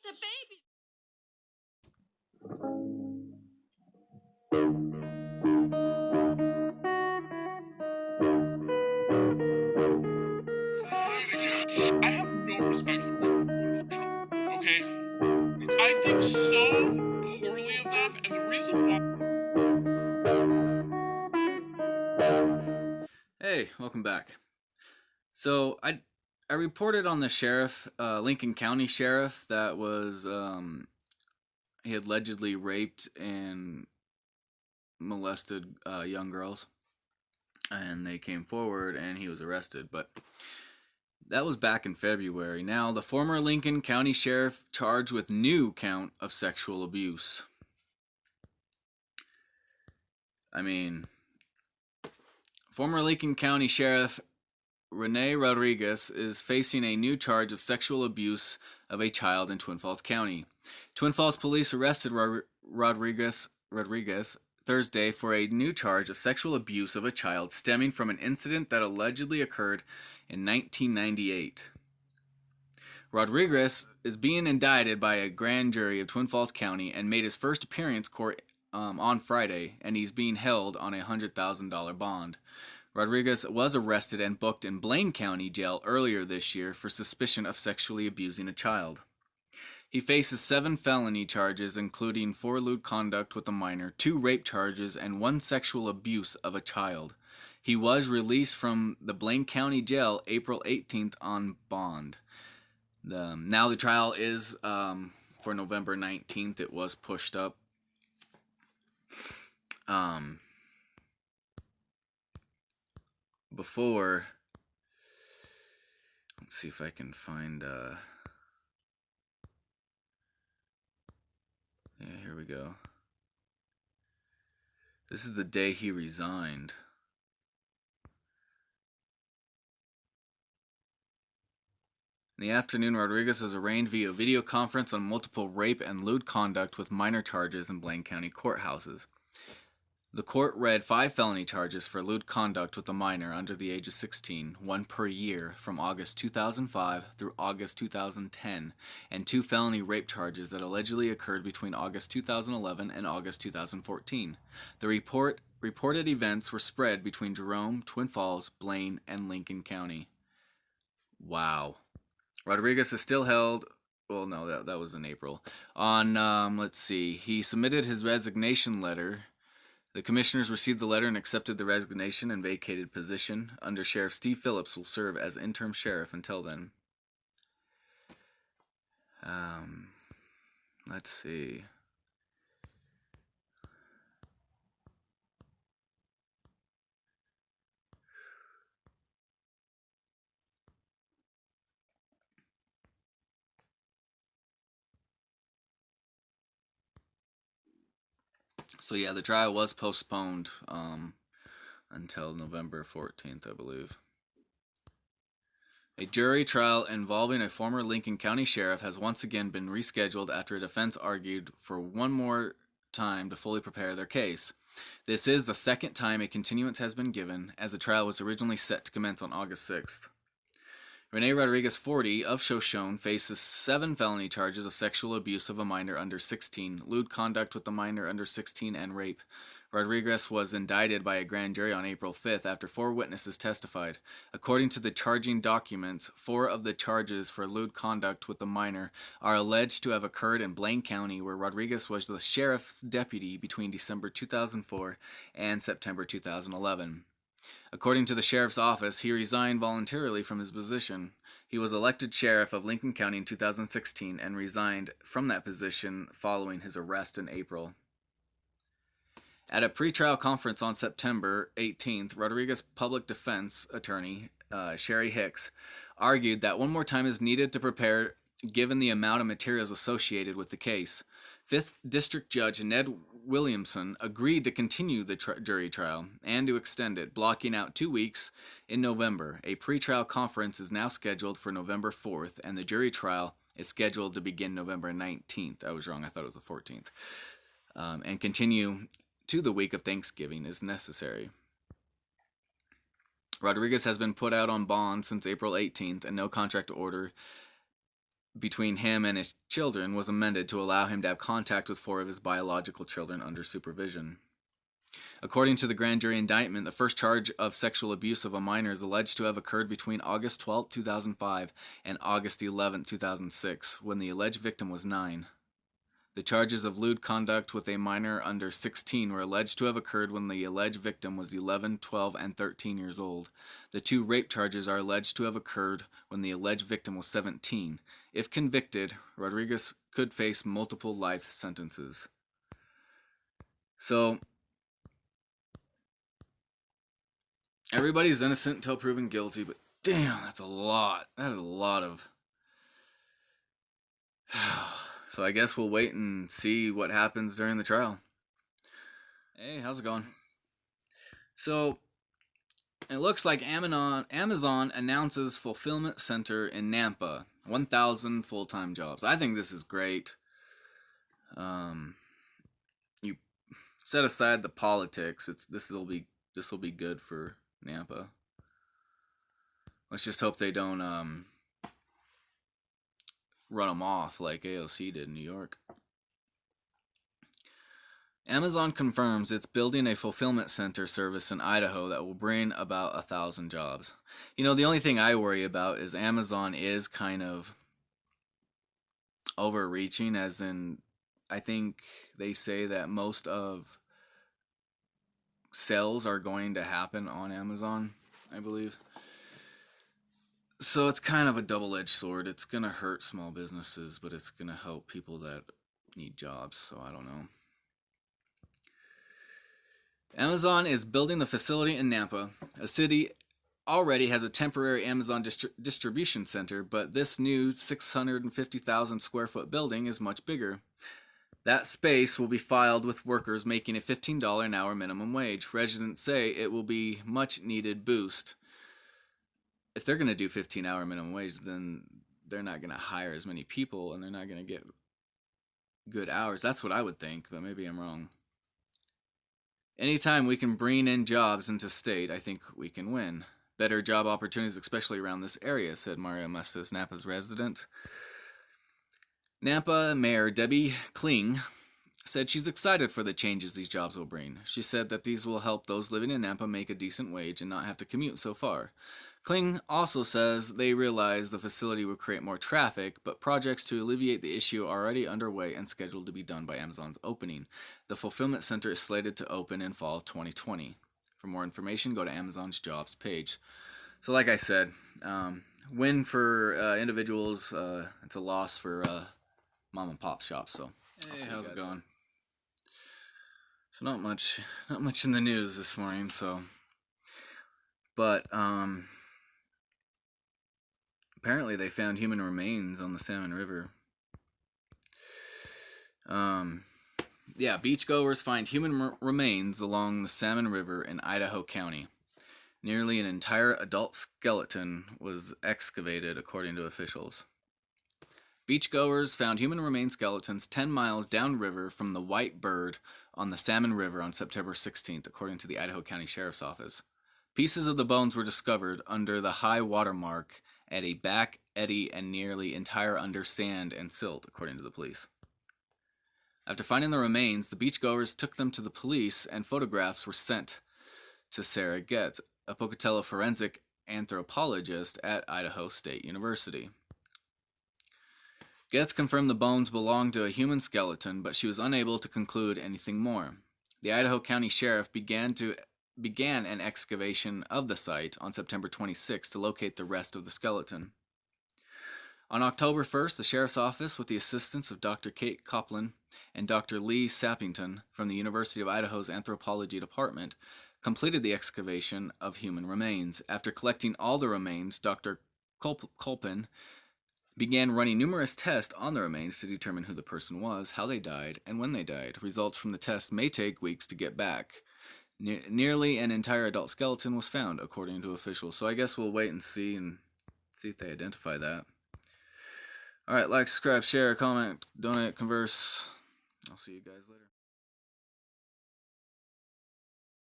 The baby. I have no respect for women who vote for Trump. Okay, I think so poorly of them, and the reason why. Hey, welcome back. So I reported on the sheriff, Lincoln County sheriff, that was he had allegedly raped and molested young girls, and they came forward and he was arrested. But that was back in February. Now the former Lincoln County sheriff charged with new count of sexual abuse. I mean, former Lincoln County sheriff Rene Rodriguez is facing a new charge of sexual abuse of a child in Twin Falls County. Twin Falls police arrested Rodriguez Thursday for a new charge of sexual abuse of a child stemming from an incident that allegedly occurred in 1998. Rodriguez is being indicted by a grand jury of Twin Falls County and made his first appearance court on Friday, and he's being held on a $100,000 bond. Rodriguez was arrested and booked in Blaine County Jail earlier this year for suspicion of sexually abusing a child. He faces 7 felony charges, including 4 lewd conduct with a minor, 2 rape charges, and 1 sexual abuse of a child. He was released from the Blaine County Jail April 18th on bond. Now the trial is for November 19th. It was pushed up. Before, let's see if I can find yeah, here we go. This is the day he resigned. In the afternoon, Rodriguez was arraigned via video conference on multiple rape and lewd conduct with minor charges in Blaine County courthouses. The court read 5 felony charges for lewd conduct with a minor under the age of 16, 1 per year, from August 2005 through August 2010, and 2 felony rape charges that allegedly occurred between August 2011 and August 2014. The reported events were spread between Jerome, Twin Falls, Blaine, and Lincoln County. Wow. Rodriguez is still held. Well, no, that was in April. On, let's see, he submitted his resignation letter. The commissioners received the letter and accepted the resignation and vacated position. Under Sheriff Steve Phillips will serve as interim sheriff until then. Let's see. So yeah, the trial was postponed until November 14th, I believe. A jury trial involving a former Lincoln County sheriff has once again been rescheduled after a defense argued for one more time to fully prepare their case. This is the second time a continuance has been given, as the trial was originally set to commence on August 6th. Rene Rodriguez, 40, of Shoshone, faces 7 felony charges of sexual abuse of a minor under 16, lewd conduct with a minor under 16, and rape. Rodriguez was indicted by a grand jury on April 5th after 4 witnesses testified. According to the charging documents, 4 of the charges for lewd conduct with a minor are alleged to have occurred in Blaine County, where Rodriguez was the sheriff's deputy between December 2004 and September 2011. According to the sheriff's office, he resigned voluntarily from his position. He was elected sheriff of Lincoln County in 2016 and resigned from that position following his arrest in April. At a pretrial conference on September 18th, Rodriguez's public defense attorney, Sherry Hicks, argued that one more time is needed to prepare given the amount of materials associated with the case. 5th District Judge Ned Williamson agreed to continue the jury trial and to extend it, blocking out 2 weeks in November. A pretrial conference is now scheduled for November 4th, and the jury trial is scheduled to begin November 19th. I was wrong, I thought it was the 14th. And continue to the week of Thanksgiving is necessary. Rodriguez has been put out on bond since April 18th, and no contract order between him and his children was amended to allow him to have contact with 4 of his biological children under supervision. According to the grand jury indictment, the first charge of sexual abuse of a minor is alleged to have occurred between August 12, 2005 and August 11, 2006, when the alleged victim was 9. The charges of lewd conduct with a minor under 16 were alleged to have occurred when the alleged victim was 11, 12, and 13 years old. The 2 rape charges are alleged to have occurred when the alleged victim was 17. If convicted, Rodriguez could face multiple life sentences. So, everybody's innocent until proven guilty, but damn, that's a lot. That is a lot of... So I guess we'll wait and see what happens during the trial. Hey, how's it going? So, it looks like Amazon announces fulfillment center in Nampa, 1,000 full-time jobs. I think this is great. You set aside the politics. This will be good for Nampa. Let's just hope they don't run them off like AOC did in New York. Amazon confirms it's building a fulfillment center service in Idaho that will bring about 1,000 jobs. You know, the only thing I worry about is Amazon is kind of overreaching, as in, I think they say that most of sales are going to happen on Amazon, I believe. So it's kind of a double-edged sword. It's going to hurt small businesses, but it's going to help people that need jobs, so I don't know. Amazon is building the facility in Nampa. A city already has a temporary Amazon distribution center, but this new 650,000 square foot building is much bigger. That space will be filled with workers making a $15 an hour minimum wage. Residents say it will be much needed boost. If they're going to do 15-hour minimum wage, then they're not going to hire as many people and they're not going to get good hours. That's what I would think, but maybe I'm wrong. Anytime we can bring in jobs into state, I think we can win. Better job opportunities, especially around this area, said Maria Mestas, Napa's resident. Nampa Mayor Debbie Kling said she's excited for the changes these jobs will bring. She said that these will help those living in Nampa make a decent wage and not have to commute so far. Kling also says they realize the facility will create more traffic, but projects to alleviate the issue are already underway and scheduled to be done by Amazon's opening. The fulfillment center is slated to open in fall 2020. For more information, go to Amazon's jobs page. So like I said, win for individuals, it's a loss for mom and pop shops. So hey, how's it going? So not much in the news this morning, so but apparently they found human remains on the Samon River. Yeah, beachgoers find human remains along the Samon River in Idaho County. Nearly an entire adult skeleton was excavated, according to officials. Beachgoers found human remains skeletons 10 miles downriver from the White Bird on the Samon River on September 16th, according to the Idaho County Sheriff's Office. Pieces of the bones were discovered under the high water mark at a back eddy and nearly entire under sand and silt, according to the police. After finding the remains, the beachgoers took them to the police and photographs were sent to Sarah Getz, a Pocatello forensic anthropologist at Idaho State University. Getz confirmed the bones belonged to a human skeleton, but she was unable to conclude anything more. The Idaho County Sheriff began an excavation of the site on September 26 to locate the rest of the skeleton. On October 1st, the Sheriff's Office, with the assistance of Dr. Kate Copeland and Dr. Lee Sappington from the University of Idaho's Anthropology Department, completed the excavation of human remains. After collecting all the remains, Dr. Colpin began running numerous tests on the remains to determine who the person was, how they died, and when they died. Results from the tests may take weeks to get back. Nearly an entire adult skeleton was found, according to officials. So I guess we'll wait and see if they identify that. Alright, like, subscribe, share, comment, donate, converse. I'll see you guys later.